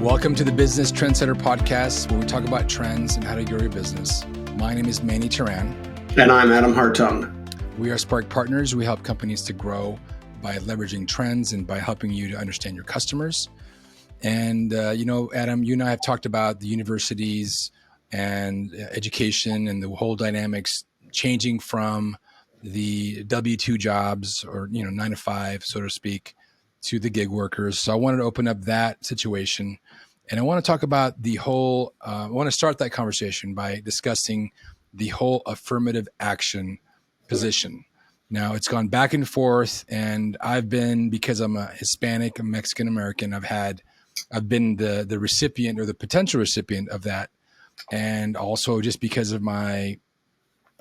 Welcome to the Business Trendsetter podcast, where we talk about trends and how to grow your business. My name is Manny Turan. And I'm Adam Hartung. We are Spark Partners. We help companies to grow by leveraging trends and by helping you to understand your customers. And, Adam, you and I have talked about the universities and education and the whole dynamics changing from the W-2 jobs or, 9 to 5, so to speak, to the gig workers. So I wanted to open up that situation. And I want to talk about the whole, I want to start that conversation by discussing the whole affirmative action position. Now, it's gone back and forth, and I've been, because I'm a Hispanic, a Mexican American, I've been the recipient or the potential recipient of that. And also just because of my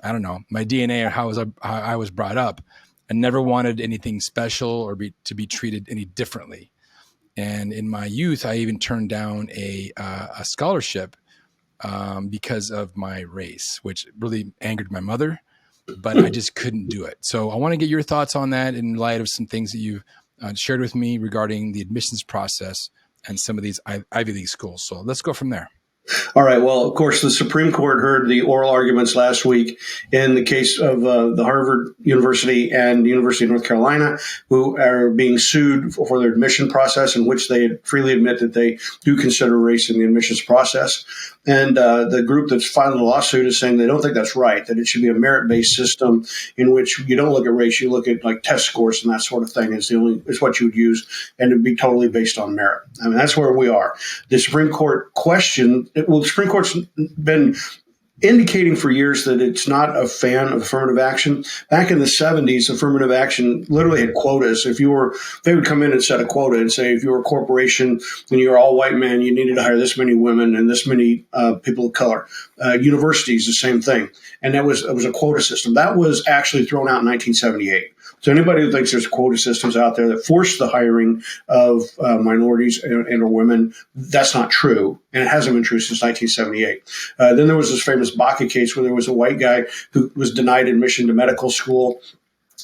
DNA or how I was brought up, I never wanted anything special or to be treated any differently. And in my youth, I even turned down a scholarship because of my race, which really angered my mother, but I just couldn't do it. So I want to get your thoughts on that in light of some things that you've shared with me regarding the admissions process and some of these Ivy League schools. So let's go from there. All right. Well, of course, the Supreme Court heard the oral arguments last week in the case of the Harvard University and the University of North Carolina, who are being sued for their admission process, in which they freely admit that they do consider race in the admissions process. And the group that's filed the lawsuit is saying they don't think that's right, that it should be a merit-based system in which you don't look at race, you look at like test scores and that sort of thing is what you would use, and it'd be totally based on merit. I mean, that's where we are. The Supreme Court the Supreme Court's been indicating for years that it's not a fan of affirmative action. Back in the 70s, affirmative action literally had quotas. They would come in and set a quota and say, if you were a corporation and you're all white men, you needed to hire this many women and this many people of color. Universities, the same thing. And it was a quota system. That was actually thrown out in 1978. So anybody who thinks there's quota systems out there that force the hiring of minorities and or women, that's not true. And it hasn't been true since 1978. Then there was this famous Baca case where there was a white guy who was denied admission to medical school.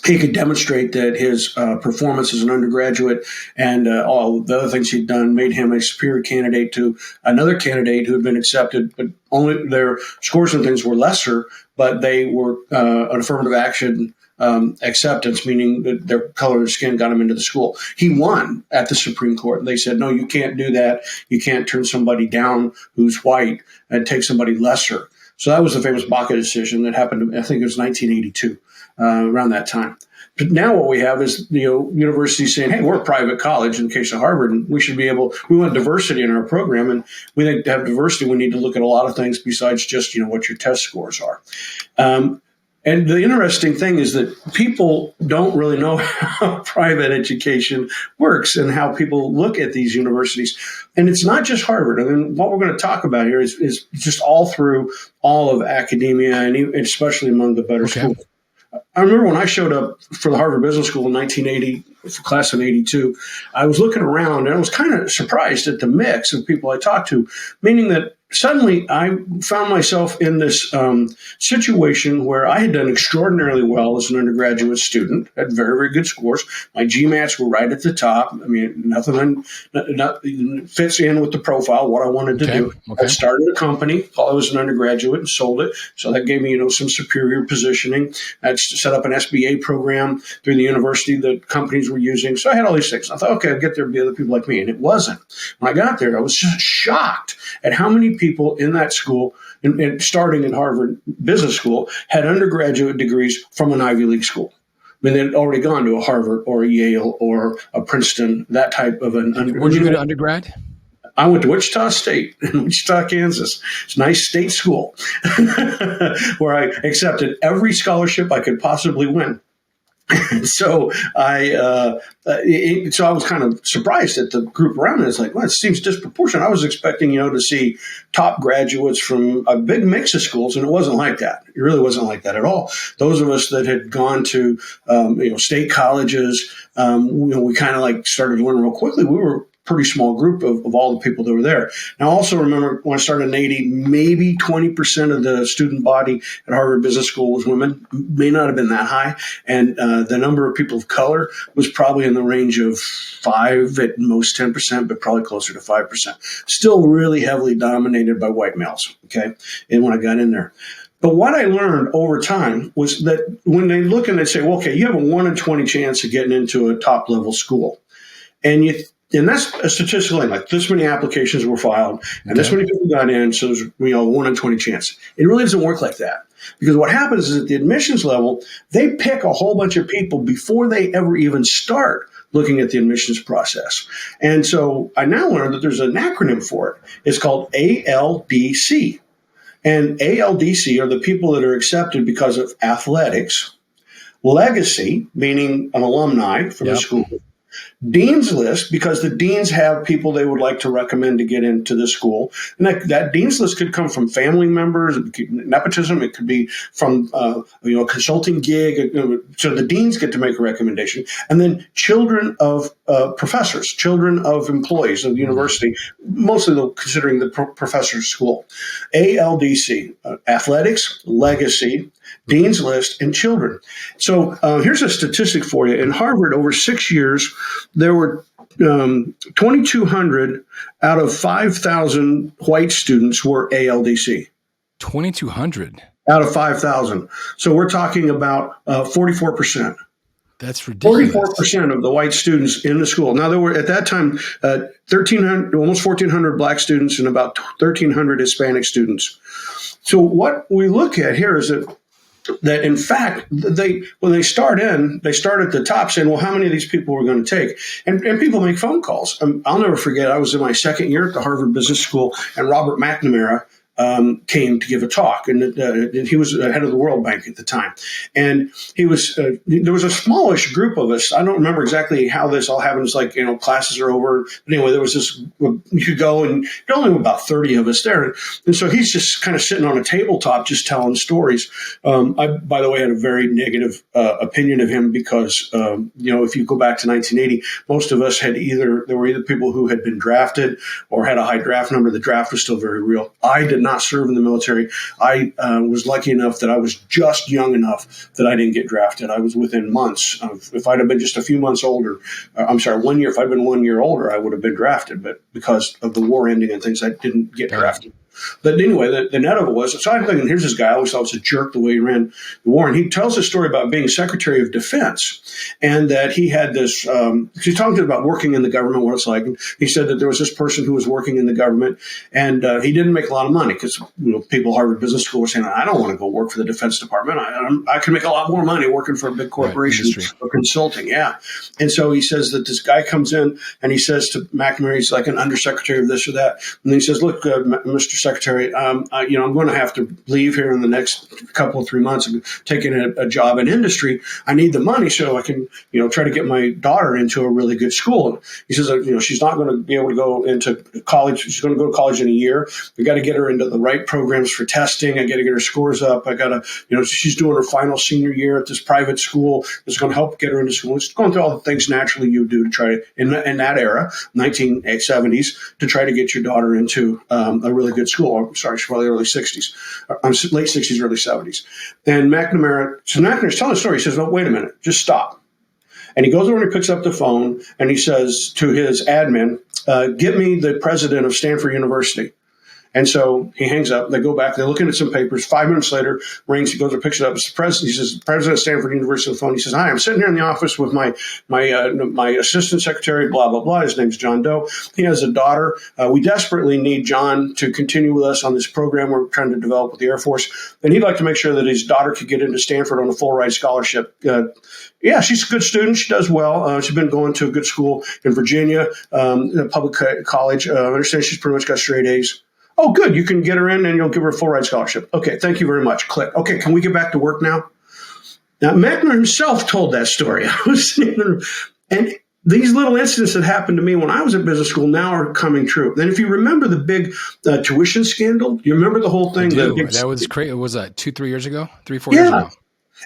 He could demonstrate that his performance as an undergraduate and all the other things he'd done made him a superior candidate to another candidate who had been accepted, but only their scores and things were lesser, but they were an affirmative action acceptance, meaning that their color of skin got him into the school. He won at the Supreme Court. They said, no, you can't do that. You can't turn somebody down who's white and take somebody lesser. So that was the famous Baca decision that happened, I think it was 1982, around that time. But now what we have is, universities saying, hey, we're a private college in the case of Harvard, and we want diversity in our program. And we think to have diversity, we need to look at a lot of things besides just, what your test scores are. And the interesting thing is that people don't really know how private education works and how people look at these universities. And it's not just Harvard. I mean, what we're going to talk about here is just all through all of academia, and especially among the better schools. I remember when I showed up for the Harvard Business School in 1980, for class of 82, I was looking around and I was kind of surprised at the mix of people I talked to, meaning that suddenly I found myself in this situation where I had done extraordinarily well as an undergraduate student, had very, very good scores. My GMATs were right at the top. I mean, nothing fits in with the profile, what I wanted to do. Okay. I started a company while I was an undergraduate and sold it. So that gave me, some superior positioning. I set up an SBA program through the university that companies were using. So I had all these things. I thought, okay, I'll get there to be other people like me. And it wasn't. When I got there, I was just shocked at how many people in that school, and starting at Harvard Business School, had undergraduate degrees from an Ivy League school. I mean, they'd already gone to a Harvard or a Yale or a Princeton, that type of an undergrad. Where'd you go to undergrad? I went to Wichita State in Wichita, Kansas. It's a nice state school where I accepted every scholarship I could possibly win. So I was kind of surprised at the group around me. It's like, well, it seems disproportionate. I was expecting, to see top graduates from a big mix of schools, and it wasn't like that. It really wasn't like that at all. Those of us that had gone to, state colleges, we kind of like started to learn real quickly. We were pretty small group of all the people that were there. Now, also remember when I started in 80, maybe 20% of the student body at Harvard Business School was women. May not have been that high. And the number of people of color was probably in the range of 5, at most 10%, but probably closer to 5%. Still really heavily dominated by white males, okay, and when I got in there. But what I learned over time was that when they look and they say, well, okay, you have a 1 in 20 chance of getting into a top level school. And that's a statistical thing, like this many applications were filed and this many people got in. So there's, 1 in 20 chance. It really doesn't work like that, because what happens is at the admissions level, they pick a whole bunch of people before they ever even start looking at the admissions process. And so I now learned that there's an acronym for it. It's called ALDC. And ALDC are the people that are accepted because of athletics, legacy, meaning an alumni from the school, Dean's List, because the deans have people they would like to recommend to get into the school. And that Dean's List could come from family members, nepotism. It could be from a consulting gig. So the deans get to make a recommendation. And then children of professors, children of employees of the university, mostly considering the professor's school. ALDC, athletics, legacy, Dean's List, and children. So here's a statistic for you. In Harvard, over 6 years, there were 2,200 out of 5,000 white students were ALDC. 2,200 out of 5,000. So we're talking about 44%. That's ridiculous. 44% of the white students in the school. Now, there were at that time 1,300, almost 1,400 black students and about 1,300 Hispanic students. So what we look at here is that in fact, when they start at the top saying, well, how many of these people we're going to take? And people make phone calls. I'll never forget, I was in my second year at the Harvard Business School, and Robert McNamara came to give a talk, and he was head of the World Bank at the time. And he was there was a smallish group of us. I don't remember exactly how this all happened. It's like, classes are over. But anyway, there was this, you could go, and there were only about 30 of us there. And so he's just kind of sitting on a tabletop just telling stories. I, by the way, had a very negative opinion of him because, if you go back to 1980, most of us there were either people who had been drafted or had a high draft number. The draft was still very real. I did not serve in the military. I was lucky enough that I was just young enough that I didn't get drafted. I was within months. If I'd have been just a few months older, 1 year, if I'd been 1 year older, I would have been drafted. But because of the war ending and things, I didn't get drafted. But anyway, the net of it was, so I'm thinking, here's this guy, I always thought was a jerk the way he ran the war. And he tells a story about being Secretary of Defense, and that he had this, he's talking about working in the government, what it's like. And he said that there was this person who was working in the government, and he didn't make a lot of money because people at Harvard Business School were saying, I don't want to go work for the Defense Department. I can make a lot more money working for a big corporation or consulting. Yeah. And so he says that this guy comes in and he says to McNamara, he's like an undersecretary of this or that. And he says, look, Mr. Secretary, I'm going to have to leave here in the next couple of 3 months. I'm taking a job in industry. I need the money so I can, try to get my daughter into a really good school. He says, she's not going to be able to go into college. She's going to go to college in a year. We got to get her into the right programs for testing. I got to get her scores up. I got to, she's doing her final senior year at this private school that's going to help get her into school. It's going through all the things naturally you do to try to, in that era, 1970s, to try to get your daughter into a really good school. I'm sorry, she's probably early 60s, late 60s, early 70s. And McNamara's telling the story. He says, well, wait a minute, just stop. And he goes over and he picks up the phone and he says to his admin, get me the president of Stanford University. And so he hangs up. They go back. They're looking at some papers. 5 minutes later, rings. He goes and picks it up. It's the president. He says, "President of Stanford University." On the phone. He says, "Hi, I'm sitting here in the office with my assistant secretary. Blah blah blah. His name's John Doe. He has a daughter. We desperately need John to continue with us on this program we're trying to develop with the Air Force. And he'd like to make sure that his daughter could get into Stanford on a full ride scholarship." Yeah, she's a good student. She does well. She's been going to a good school in Virginia, a public college. I understand she's pretty much got straight A's. Oh, good. You can get her in and you'll give her a full ride scholarship. Okay, thank you very much. Click. Okay, can we get back to work now? Now, McNamara himself told that story. I was sitting there, and these little incidents that happened to me when I was at business school now are coming true. And if you remember the big tuition scandal, you remember the whole thing? That was crazy. Was that 3 years ago? 4 years ago?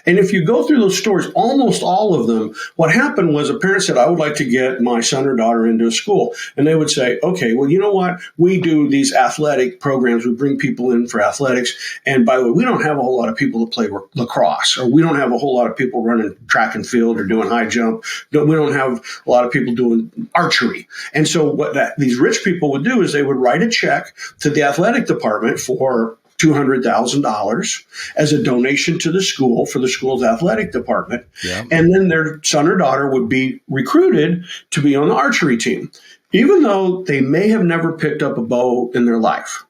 And if you go through those stories, almost all of them, what happened was a parent said, I would like to get my son or daughter into a school. And they would say, okay, well, you know what? We do these athletic programs. We bring people in for athletics. And by the way, we don't have a whole lot of people that play lacrosse, or we don't have a whole lot of people running track and field or doing high jump. We don't have a lot of people doing archery. And so what these rich people would do is they would write a check to the athletic department for $200,000 as a donation to the school for the school's athletic department. Yeah. And then their son or daughter would be recruited to be on the archery team, even though they may have never picked up a bow in their life.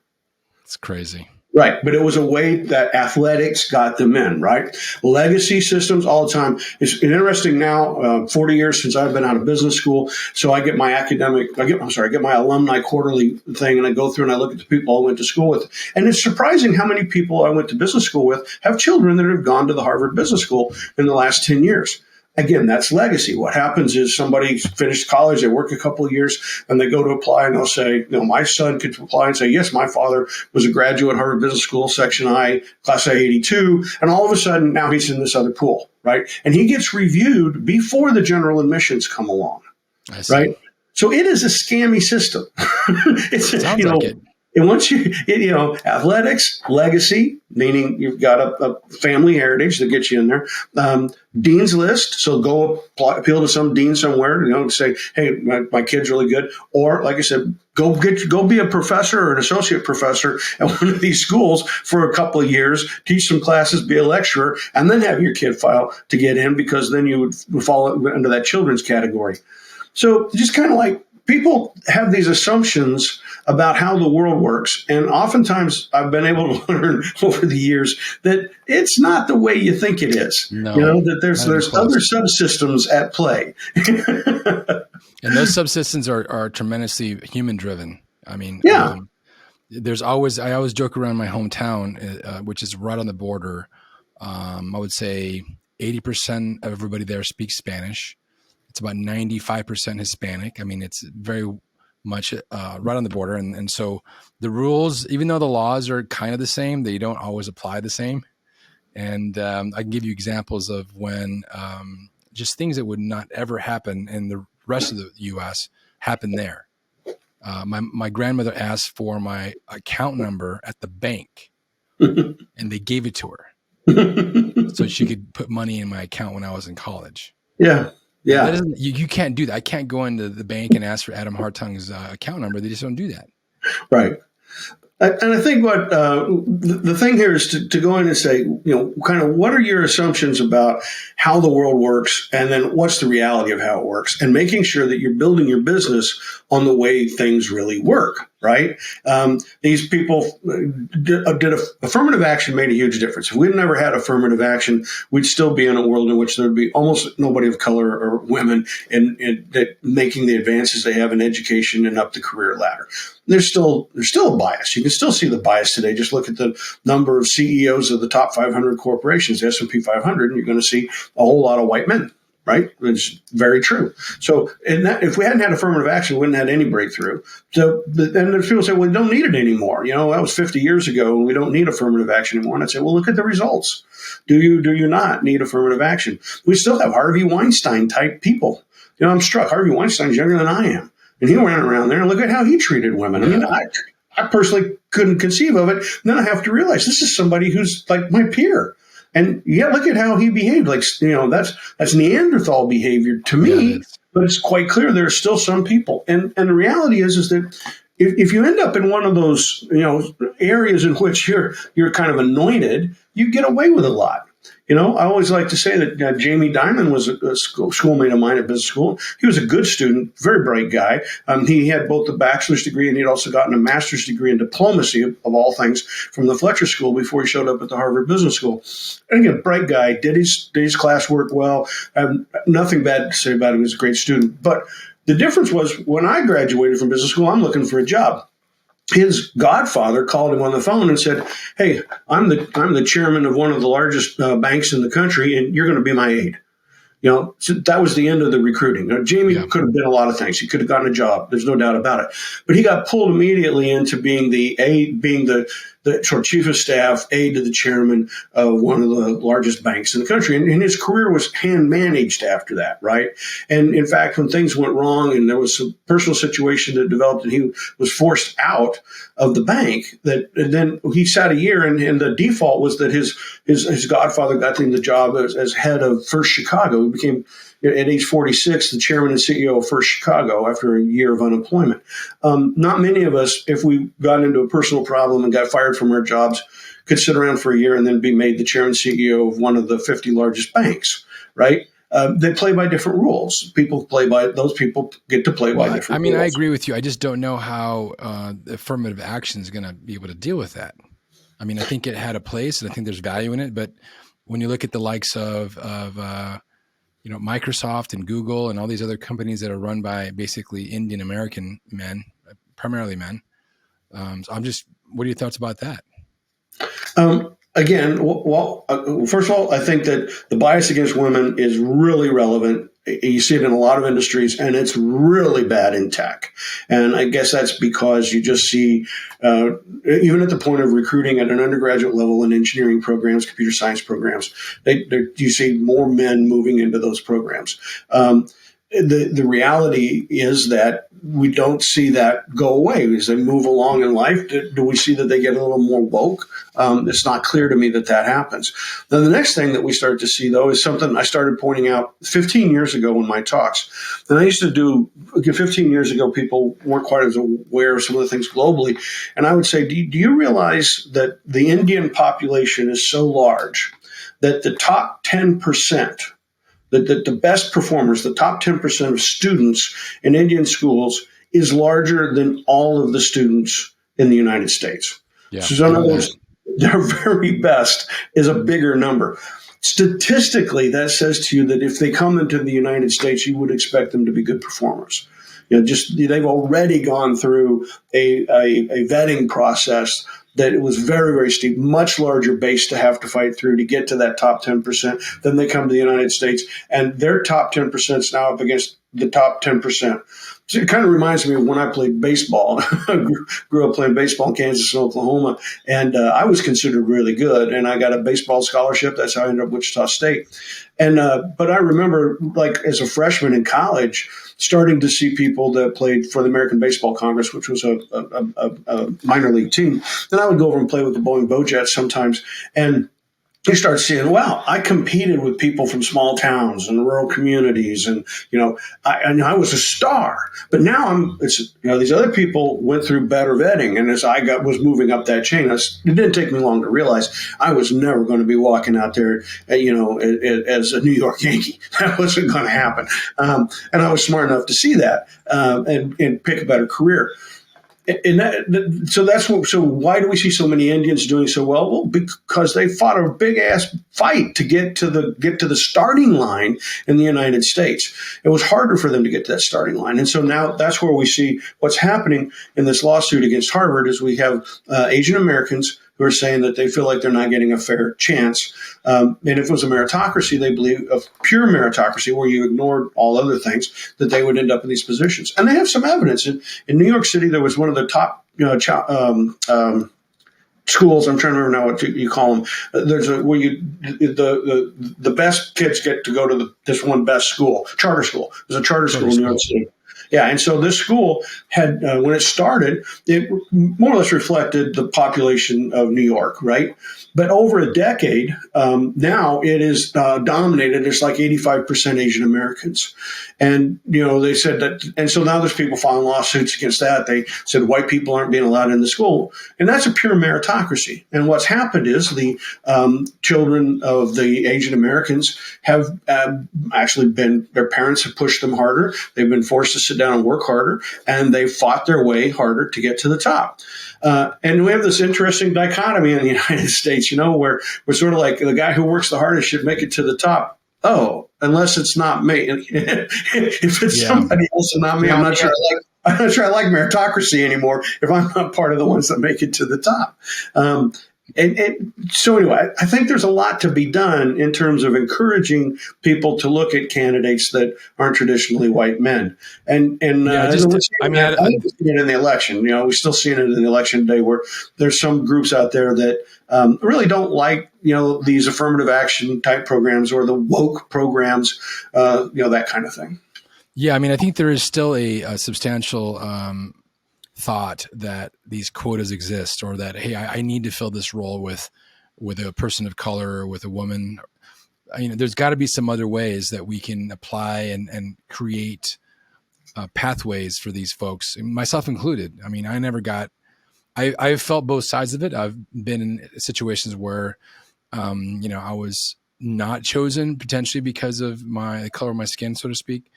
It's crazy. Right. But it was a way that athletics got them in, right? Legacy systems all the time. It's interesting now, 40 years since I've been out of business school. So I get my I get my alumni quarterly thing, and I go through and I look at the people I went to school with. And it's surprising how many people I went to business school with have children that have gone to the Harvard Business School in the last 10 years. Again, that's legacy. What happens is somebody finished college, they work a couple of years, and they go to apply, and they'll say, my son could apply and say, yes, my father was a graduate at Harvard Business School, Section I, Class A82, and all of a sudden, now he's in this other pool, right? And he gets reviewed before the general admissions come along, right? So it is a scammy system. Sounds like it. And once athletics, legacy, meaning you've got a family heritage that gets you in there. Dean's list, so go appeal to some dean somewhere, say, hey, my kid's really good. Or, like I said, go be a professor or an associate professor at one of these schools for a couple of years, teach some classes, be a lecturer, and then have your kid file to get in, because then you would fall into that children's category. So just kind of like, people have these assumptions about how the world works. And oftentimes I've been able to learn over the years that it's not the way you think it is. No, that there's other subsystems at play. And those subsystems are tremendously human driven. I mean, I always joke around my hometown, which is right on the border. I would say 80% of everybody there speaks Spanish. It's about 95% Hispanic. I mean, it's very much right on the border. And so the rules, even though the laws are kind of the same, they don't always apply the same. And I can give you examples of when just things that would not ever happen in the rest of the U.S. happen there. My grandmother asked for my account number at the bank, and they gave it to her so she could put money in my account when I was in college. Yeah. Yeah, you can't do that. I can't go into the bank and ask for Adam Hartung's account number. They just don't do that. Right. And I think what the thing here is to go in and say, kind of what are your assumptions about how the world works, and then what's the reality of how it works, and making sure that you're building your business on the way things really work. Right? These people affirmative action made a huge difference. If we'd never had affirmative action, we'd still be in a world in which there'd be almost nobody of color or women in making the advances they have in education and up the career ladder. There's still a bias. You can still see the bias today. Just look at the number of CEOs of the top 500 corporations, the S&P 500, and you're going to see a whole lot of white men. Right? It's very true. So if we hadn't had affirmative action, we wouldn't have had any breakthrough. So then there's people say, well, we don't need it anymore. That was 50 years ago, and we don't need affirmative action anymore. And I'd say, well, look at the results. Do you not need affirmative action? We still have Harvey Weinstein type people. I'm struck. Harvey Weinstein's younger than I am. And he went around there and look at how he treated women. I mean, I personally couldn't conceive of it. And then I have to realize this is somebody who's like my peer. And look at how he behaved. Like, that's Neanderthal behavior to me, but it's quite clear there are still some people. And the reality is that if you end up in one of those, areas in which you're kind of anointed, you get away with a lot. I always like to say that Jamie Dimon was a schoolmate of mine at business school. He was a good student, very bright guy. He had both a bachelor's degree and he'd also gotten a master's degree in diplomacy, of all things, from the Fletcher School before he showed up at the Harvard Business School. And again, bright guy, did his classwork well. I have nothing bad to say about him. He was a great student. But the difference was when I graduated from business school, I'm looking for a job. His godfather called him on the phone and said, hey, I'm the chairman of one of the largest banks in the country, and you're going to be my aide. So that was the end of the recruiting. Jamie could have been a lot of things. He could have gotten a job. There's no doubt about it. But he got pulled immediately into being the the sort of chief of staff, aide to the chairman of one of the largest banks in the country. And his career was hand managed after that, right? And in fact, when things went wrong and there was some personal situation that developed and he was forced out of the bank, and then he sat a year, and the default was that his godfather got him the job as head of First Chicago. He became, at age 46, the chairman and CEO of First Chicago after a year of unemployment. Not many of us, if we got into a personal problem and got fired from our jobs, could sit around for a year and then be made the chairman and CEO of one of the 50 largest banks, right? They play by different rules. Those people get to play by different rules. I agree with you. I just don't know how affirmative action is going to be able to deal with that. I mean, I think it had a place and I think there's value in it. But when you look at the likes of Microsoft and Google and all these other companies that are run by basically Indian American men, primarily men, what are your thoughts about that? Again, first of all, I think that the bias against women is really relevant. You see it in a lot of industries, and it's really bad in tech. And I guess that's because you just see, even at the point of recruiting at an undergraduate level in engineering programs, computer science programs, you see more men moving into those programs. The reality is that we don't see that go away as they move along in life. Do we see that they get a little more woke? It's not clear to me that happens. Now, the next thing that we start to see, though, is something I started pointing out 15 years ago in my talks. And I used to do, 15 years ago, people weren't quite as aware of some of the things globally. And I would say, do you realize that the Indian population is so large that the top 10%, that the best performers, the top 10% of students in Indian schools is larger than all of the students in the United States. Yeah. So in other words, their very best is a bigger number. Statistically, that says to you that if they come into the United States, you would expect them to be good performers. They've already gone through a vetting process that it was very, very steep, much larger base to have to fight through to get to that top 10%. Then they come to the United States, and their top 10% is now up against the top 10%. So it kind of reminds me of when I played baseball. I grew up playing baseball in Kansas and Oklahoma, and I was considered really good, and I got a baseball scholarship. That's how I ended up at Wichita State. And but I remember, like, as a freshman in college, starting to see people that played for the American Baseball Congress, which was a minor league team. Then I would go over and play with the Boeing Bojets sometimes, and you start seeing, wow, I competed with people from small towns and rural communities, and I was a star. But now these other people went through better vetting, and as I was moving up that chain, it didn't take me long to realize I was never going to be walking out there, as a New York Yankee. That wasn't going to happen, and I was smart enough to see that and pick a better career. So why do we see so many Indians doing so well? Well, because they fought a big ass fight to get to the starting line in the United States. It was harder for them to get to that starting line, and so now that's where we see what's happening in this lawsuit against Harvard. Is we have Asian Americans who are saying that they feel like they're not getting a fair chance. And if it was a meritocracy, they believe a pure meritocracy where you ignored all other things, that they would end up in these positions. And they have some evidence. In New York City, there was one of the top schools. I'm trying to remember now what you call them. There's where the best kids get to go to this one best school, charter school. There's a charter school in New York City. Yeah, and so this school had, when it started, it more or less reflected the population of New York, right? But over a decade, now it is dominated. It's like 85% Asian Americans. And, they said that, and so now there's people filing lawsuits against that. They said white people aren't being allowed in the school. And that's a pure meritocracy. And what's happened is the children of the Asian Americans have actually their parents have pushed them harder. They've been forced to sit down and work harder, and they fought their way harder to get to the top. And we have this interesting dichotomy in the United States, where we're sort of like the guy who works the hardest should make it to the top. Oh, unless it's not me. If it's somebody else and not me, I'm not sure I like meritocracy anymore if I'm not part of the ones that make it to the top. And so anyway, I think there's a lot to be done in terms of encouraging people to look at candidates that aren't traditionally white men. And Yeah, as just we're I seeing mean, that, I think we're seeing it in the election. We're still seeing it in the election day where there's some groups out there that really don't like these affirmative action type programs or the woke programs, that kind of thing. yeah, I mean, I think there is still a substantial thought that these quotas exist, or that, hey, I need to fill this role with a person of color or with a woman. There's got to be some other ways that we can apply and create pathways for these folks, myself included. I mean, I've felt both sides of it. I've been in situations where, I was not chosen potentially because of the color of my skin, so to speak,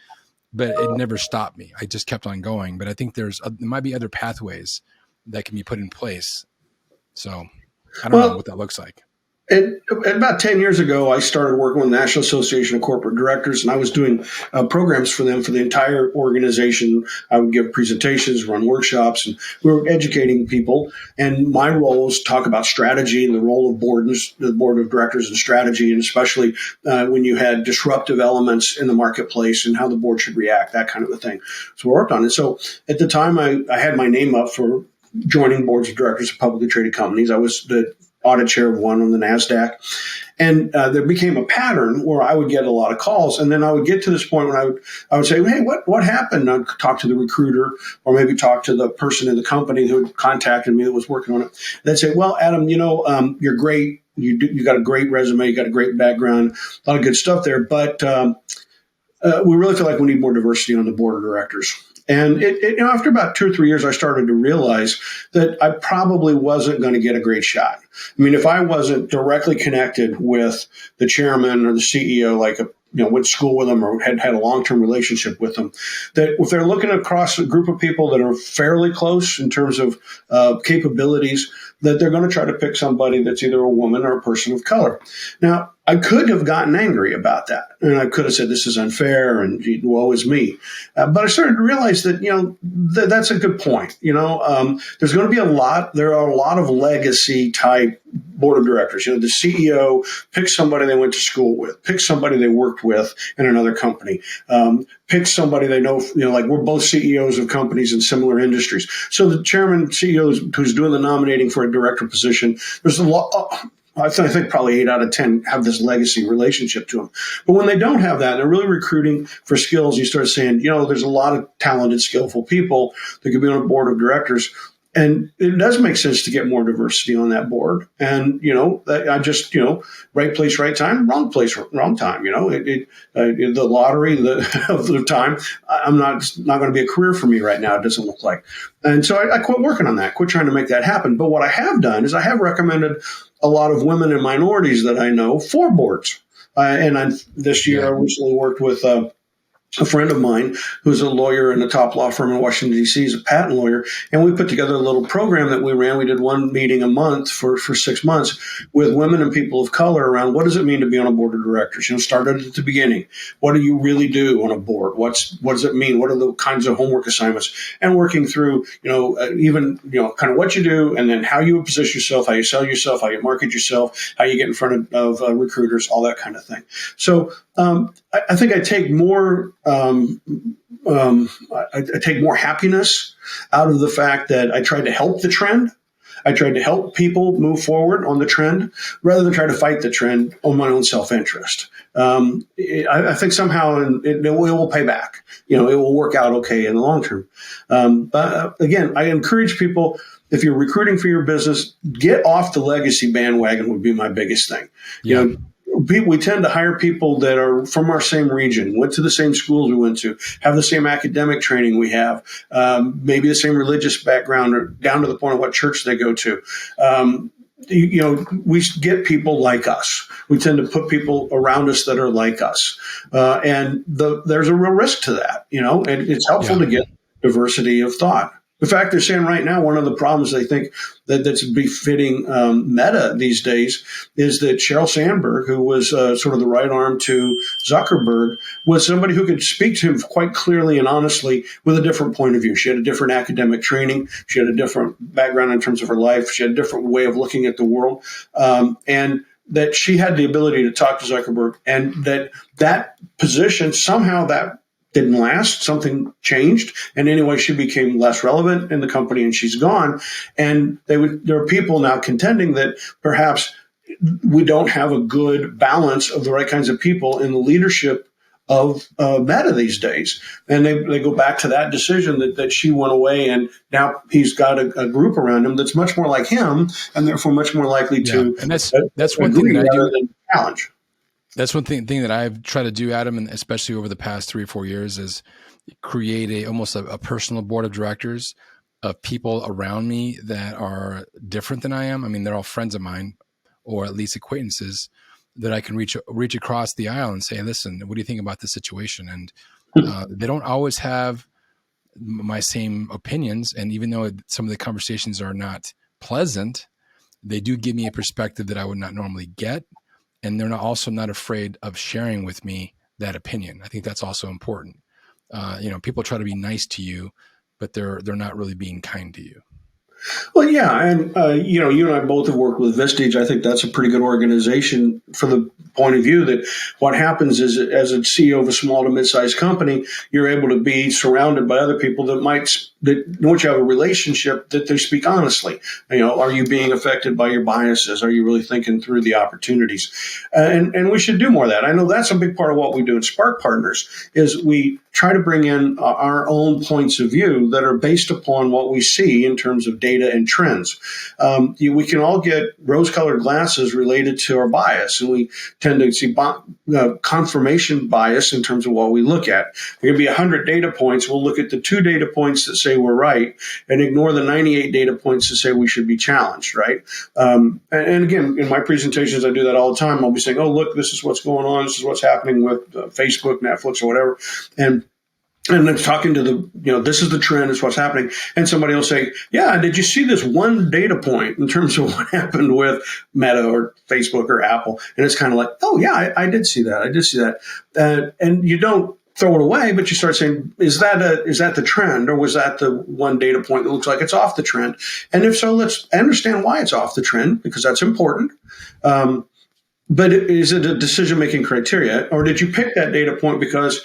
but it never stopped me. I just kept on going. But I think there might be other pathways that can be put in place. So I don't know Well, what that looks like. About 10 years ago, I started working with the National Association of Corporate Directors, and I was doing programs for them for the entire organization. I would give presentations, run workshops, and we were educating people. And my role was to talk about strategy and the role of the board of directors and strategy, and especially when you had disruptive elements in the marketplace and how the board should react, that kind of a thing. So we worked on it. So at the time, I had my name up for joining boards of directors of publicly traded companies. I was the audit chair of one on the NASDAQ. And there became a pattern where I would get a lot of calls. And then I would get to this point when I would say, hey, what happened? I'd talk to the recruiter or maybe talk to the person in the company who had contacted me that was working on it. They'd say, well, Adam, you're great. You got a great resume. You got a great background, a lot of good stuff there. But we really feel like we need more diversity on the board of directors. And after about 2 or 3 years, I started to realize that I probably wasn't going to get a great shot. I mean, if I wasn't directly connected with the chairman or the CEO, went to school with them or had a long-term relationship with them, that if they're looking across a group of people that are fairly close in terms of capabilities, that they're going to try to pick somebody that's either a woman or a person of color. Now, I could have gotten angry about that. And I could have said, this is unfair and woe is me. But I started to realize that, that's a good point. There's going to be there are a lot of legacy type board of directors. The CEO picks somebody they went to school with, picks somebody they worked with in another company, picks somebody they know, like we're both CEOs of companies in similar industries. So the chairman, CEO who's doing the nominating for a director position, there's a lot. I think probably 8 out of 10 have this legacy relationship to them. But when they don't have that, and they're really recruiting for skills, you start saying, there's a lot of talented, skillful people that could be on a board of directors. And it does make sense to get more diversity on that board. And, I just, right place, right time, wrong place, wrong time. The lottery of the time, I'm not going to be a career for me right now. It doesn't look like. And so I quit working on that, quit trying to make that happen. But what I have done is I have recommended a lot of women and minorities that I know for boards. This year, I recently worked with a friend of mine who's a lawyer in a top law firm in Washington, D.C. He's a patent lawyer. And we put together a little program that we ran. We did one meeting a month for 6 months with women and people of color around what does it mean to be on a board of directors? Started at the beginning. What do you really do on a board? What does it mean? What are the kinds of homework assignments? And working through, kind of what you do and then how you position yourself, how you sell yourself, how you market yourself, how you get in front of recruiters, all that kind of thing. So I think I take more I take more happiness out of the fact that I tried to help the trend. I tried to help people move forward on the trend rather than try to fight the trend on my own self-interest. I think somehow it will pay back. It will work out okay in the long term. But again, I encourage people, if you're recruiting for your business, get off the legacy bandwagon would be my biggest thing. Yeah. We tend to hire people that are from our same region, went to the same schools we went to, have the same academic training we have, maybe the same religious background, or down to the point of what church they go to. We get people like us. We tend to put people around us that are like us. And there's a real risk to that, and it's helpful to get diversity of thought. In fact, they're saying right now one of the problems they think that's befitting Meta these days is that Sheryl Sandberg, who was sort of the right arm to Zuckerberg, was somebody who could speak to him quite clearly and honestly with a different point of view. She had a different academic training. She had a different background in terms of her life. She had a different way of looking at the world. And that she had the ability to talk to Zuckerberg, and that position, somehow that didn't last. Something changed. And anyway, she became less relevant in the company and she's gone. And there are people now contending that perhaps we don't have a good balance of the right kinds of people in the leadership of Meta these days. And they go back to that decision that she went away and now he's got a group around him that's much more like him and therefore much more likely to and that's one thing that I do challenge. That's one thing that I've tried to do, Adam, and especially over the past 3 or 4 years, is create almost a personal board of directors of people around me that are different than I am. I mean, they're all friends of mine, or at least acquaintances that I can reach across the aisle and say, "Listen, what do you think about this situation?" And they don't always have my same opinions, and even though some of the conversations are not pleasant, they do give me a perspective that I would not normally get. And they're also not afraid of sharing with me that opinion. I think that's also important. People try to be nice to you, but they're not really being kind to you. Well, yeah, and you and I both have worked with Vistage. I think that's a pretty good organization for the point of view that what happens is, as a CEO of a small to mid-sized company, you're able to be surrounded by other people that once you have a relationship, that they speak honestly. Are you being affected by your biases? Are you really thinking through the opportunities? And we should do more of that. I know that's a big part of what we do in Spark Partners is we try to bring in our own points of view that are based upon what we see in terms of data and trends. We can all get rose-colored glasses related to our bias, and we tend to see confirmation bias in terms of what we look at. There can be 100 data points. We'll look at the 2 data points that say we're right and ignore the 98 data points that say we should be challenged, right? And again, in my presentations, I do that all the time. I'll be saying, oh, look, this is what's going on. This is what's happening with Facebook, Netflix, or whatever. And I'm talking to this is the trend, is what's happening. And somebody will say, yeah, did you see this one data point in terms of what happened with Meta or Facebook or Apple? And it's kind of like, oh, yeah, I did see that. I did see that. And you don't throw it away, but you start saying, is that the trend, or was that the one data point that looks like it's off the trend? And if so, let's understand why it's off the trend, because that's important. But is it a decision-making criteria, or did you pick that data point because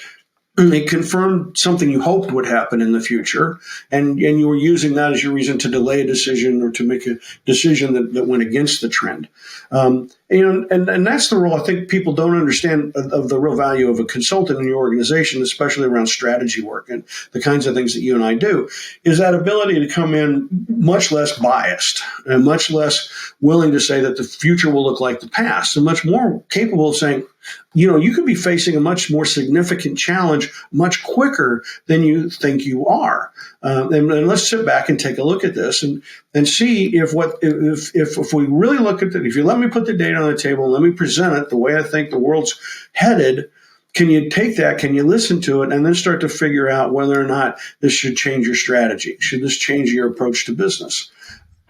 it confirmed something you hoped would happen in the future, and you were using that as your reason to delay a decision or to make a decision that went against the trend? And that's the role I think people don't understand of the real value of a consultant in your organization, especially around strategy work and the kinds of things that you and I do, is that ability to come in much less biased and much less willing to say that the future will look like the past, and much more capable of saying, you could be facing a much more significant challenge much quicker than you think you are. And let's sit back and take a look at this and see if we really look at it. If you let me put the data on the table, let me present it the way I think the world's headed. Can you take that? Can you listen to it, and then start to figure out whether or not this should change your strategy? Should this change your approach to business?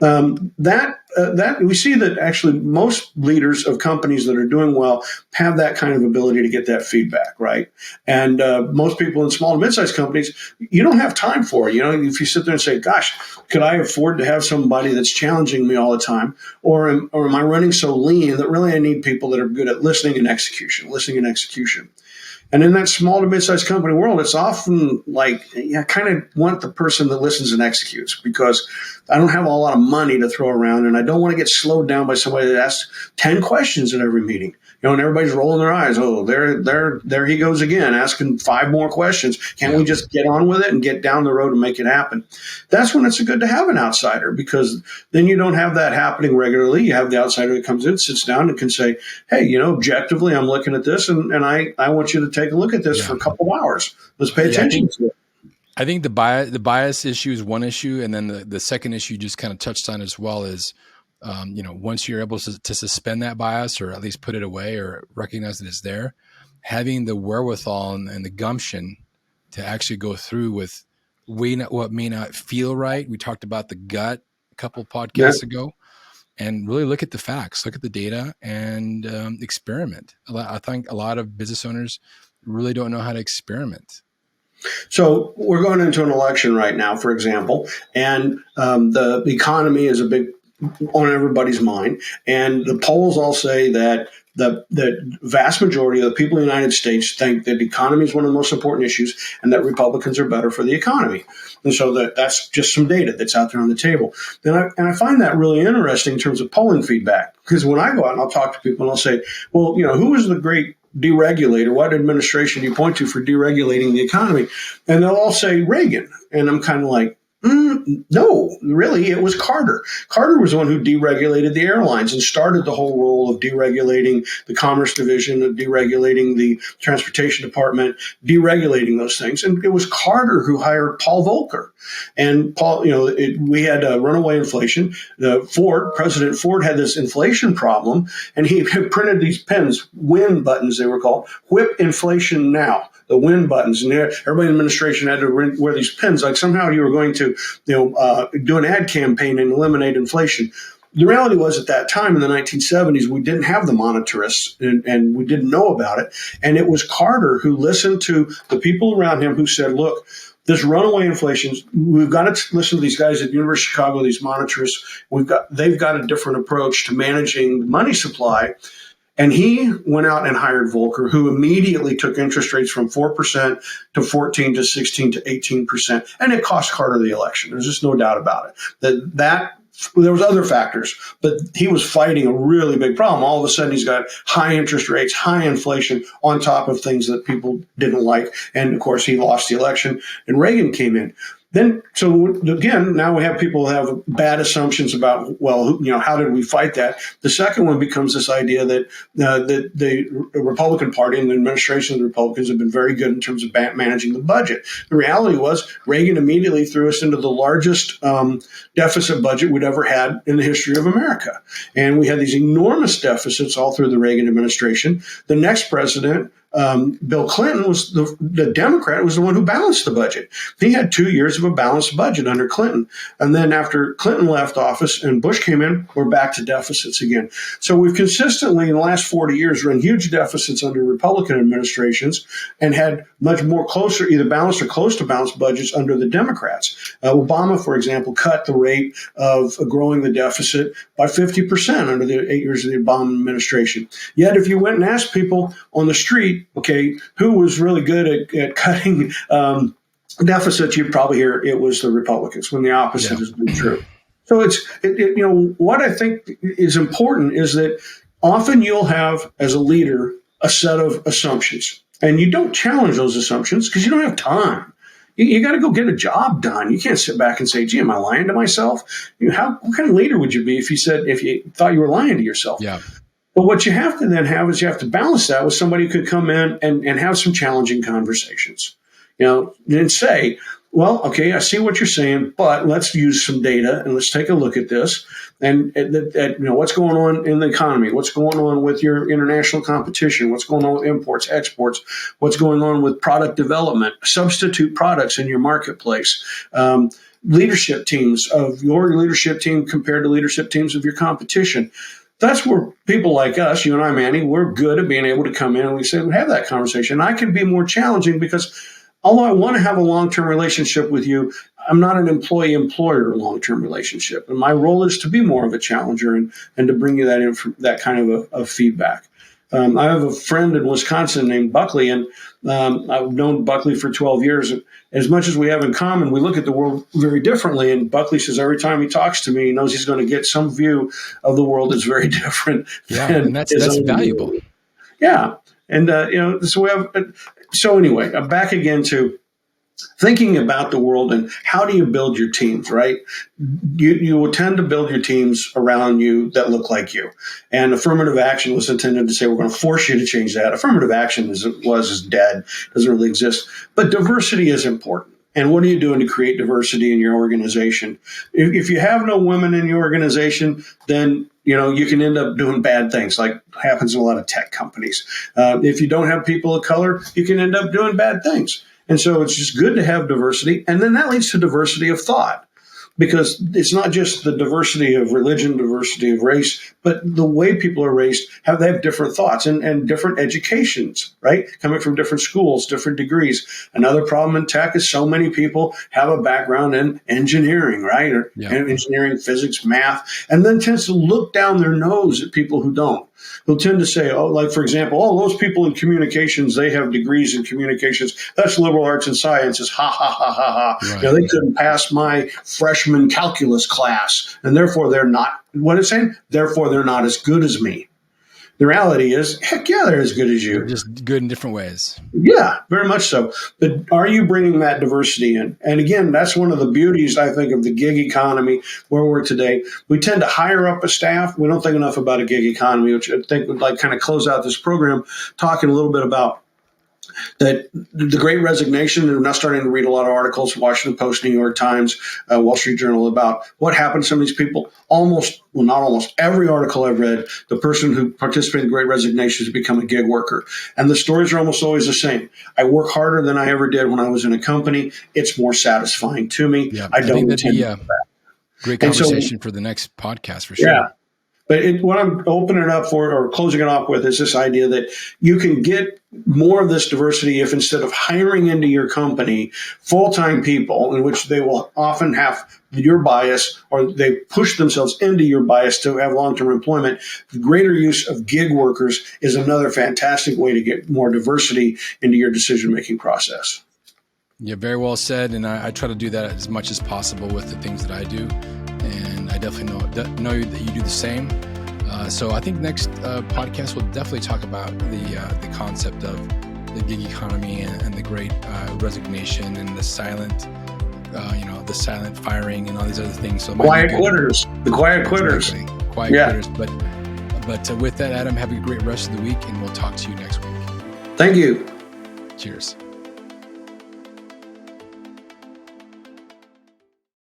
That we see that actually most leaders of companies that are doing well have that kind of ability to get that feedback, right? And most people in small and mid-sized companies, you don't have time for it. If you sit there and say, gosh, could I afford to have somebody that's challenging me all the time? Or am I running so lean that really I need people that are good at listening and execution? And in that small to mid-sized company world, it's often like, I kind of want the person that listens and executes, because I don't have a lot of money to throw around, and I don't want to get slowed down by somebody that asks 10 questions at every meeting. And everybody's rolling their eyes. Oh, there he goes again, asking 5 more questions. Can't we just get on with it and get down the road and make it happen? That's when it's good to have an outsider, because then you don't have that happening regularly. You have the outsider that comes in, sits down, and can say, hey, objectively, I'm looking at this, and I want you to take a look at this for a couple of hours. Let's pay attention to it. I think the bias issue is one issue, and then the second issue you just kind of touched on as well is, once you're able to suspend that bias, or at least put it away, or recognize that it's there, having the wherewithal and the gumption to actually go through with what may not feel right. We talked about the gut a couple Yeah. podcasts ago, and really look at the facts, look at the data, and experiment. I think a lot of business owners really don't know how to experiment. So we're going into an election right now, for example, and the economy is a big on everybody's mind. And the polls all say that the vast majority of the people in the United States think that the economy is one of the most important issues and that Republicans are better for the economy. And so that's just some data that's out there on the table. And I find that really interesting in terms of polling feedback, because when I go out and I'll talk to people and I'll say, well, who was the great deregulator? What administration do you point to for deregulating the economy? And they'll all say Reagan. And I'm kind of like, no, really, it was Carter. Carter was the one who deregulated the airlines and started the whole role of deregulating the Commerce Division, of deregulating the Transportation Department, deregulating those things. And it was Carter who hired Paul Volcker. And Paul, we had runaway inflation. President Ford had this inflation problem, and he printed these pens, win buttons they were called, whip inflation now. The win buttons, and everybody in the administration had to wear these pins, like somehow you were going to, do an ad campaign and eliminate inflation. The reality was, at that time in the 1970s, we didn't have the monetarists, and we didn't know about it. And it was Carter who listened to the people around him who said, look, this runaway inflation, we've got to listen to these guys at the University of Chicago, these monetarists. They've got a different approach to managing the money supply. And he went out and hired Volcker, who immediately took interest rates from 4% to 14 to 16 to 18%. And it cost Carter the election. There's just no doubt about it. There was other factors, but he was fighting a really big problem. All of a sudden, he's got high interest rates, high inflation on top of things that people didn't like. And of course, he lost the election and Reagan came in. So again, now we have people who have bad assumptions about, how did we fight that? The second one becomes this idea that the Republican Party and the administration of the Republicans have been very good in terms of managing the budget. The reality was Reagan immediately threw us into the largest deficit budget we'd ever had in the history of America. And we had these enormous deficits all through the Reagan administration. The next president, Bill Clinton, was the Democrat, was the one who balanced the budget. He had 2 years of a balanced budget under Clinton. And then after Clinton left office and Bush came in, we're back to deficits again. So we've consistently in the last 40 years run huge deficits under Republican administrations and had much more closer, either balanced or close to balanced budgets under the Democrats. Obama, for example, cut the rate of growing the deficit by 50% under the 8 years of the Obama administration. Yet if you went and asked people on the street, okay, who was really good at cutting deficits, you'd probably hear it was the Republicans, when the opposite has been true. So what I think is important is that often you'll have, as a leader, a set of assumptions, and you don't challenge those assumptions because you don't have time. You got to go get a job done. You can't sit back and say, gee, am I lying to myself? What kind of leader would you be if you thought you were lying to yourself? Yeah. But what you have to then have is you have to balance that with somebody who could come in and have some challenging conversations, and say, well, okay, I see what you're saying, but let's use some data and let's take a look at this and what's going on in the economy, what's going on with your international competition, what's going on with imports, exports, what's going on with product development, substitute products in your marketplace, leadership teams of your leadership team compared to leadership teams of your competition. That's where people like us, you and I, Manny, we're good at being able to come in and we say, we have that conversation. I can be more challenging because although I want to have a long-term relationship with you, I'm not an employee-employer long-term relationship. And my role is to be more of a challenger and to bring you that kind of feedback. I have a friend in Wisconsin named Buckley, and I've known Buckley for 12 years. As much as we have in common, we look at the world very differently. And Buckley says every time he talks to me, he knows he's going to get some view of the world that's very different. Yeah, and that's valuable. Yeah. And, so anyway, I'm back again to thinking about the world and how do you build your teams, right? You will tend to build your teams around you that look like you. And affirmative action was intended to say, we're going to force you to change that. Affirmative action is dead, doesn't really exist. But diversity is important. And what are you doing to create diversity in your organization? If you have no women in your organization, then you can end up doing bad things, like happens in a lot of tech companies. If you don't have people of color, you can end up doing bad things. And so it's just good to have diversity. And then that leads to diversity of thought, because it's not just the diversity of religion, diversity of race, but the way people are raised, they have different thoughts and different educations, right? Coming from different schools, different degrees. Another problem in tech is so many people have a background in engineering, right? Or engineering, physics, math, and then tends to look down their nose at people who don't. Who'll tend to say, oh, like, for example, oh, those people in communications, they have degrees in communications. That's liberal arts and sciences. Ha, ha, ha, ha, ha. Right. You know, they couldn't pass my freshman calculus class, and therefore they're not, what it's saying? Therefore, they're not as good as me. The reality is, heck yeah, they're as good as you. They're just good in different ways. Yeah, very much so. But are you bringing that diversity in? And again, that's one of the beauties, I think, of the gig economy where we're today. We tend to hire up a staff. We don't think enough about a gig economy, which I think would like kind of close out this program, talking a little bit about that the Great Resignation. We're now starting to read a lot of articles, Washington Post, New York Times, Wall Street Journal, about what happened to some of these people. Not almost every article I've read, the person who participated in the Great Resignation has become a gig worker. And the stories are almost always the same. I work harder than I ever did when I was in a company. It's more satisfying to me. Yeah, I don't intend to do that. Great conversation for the next podcast, for sure. Yeah. But what I'm opening it up for, or closing it off with, is this idea that you can get more of this diversity if, instead of hiring into your company full-time people, in which they will often have your bias, or they push themselves into your bias to have long-term employment, the greater use of gig workers is another fantastic way to get more diversity into your decision-making process. Yeah, very well said. And I try to do that as much as possible with the things that I do. And I definitely know that you do the same. So I think next podcast we'll definitely talk about the concept of the gig economy and the Great Resignation and the silent firing and all these other things. So quiet quitters, the quiet quitters, exactly. Quiet quitters. But with that, Adam, have a great rest of the week, and we'll talk to you next week. Thank you. Cheers.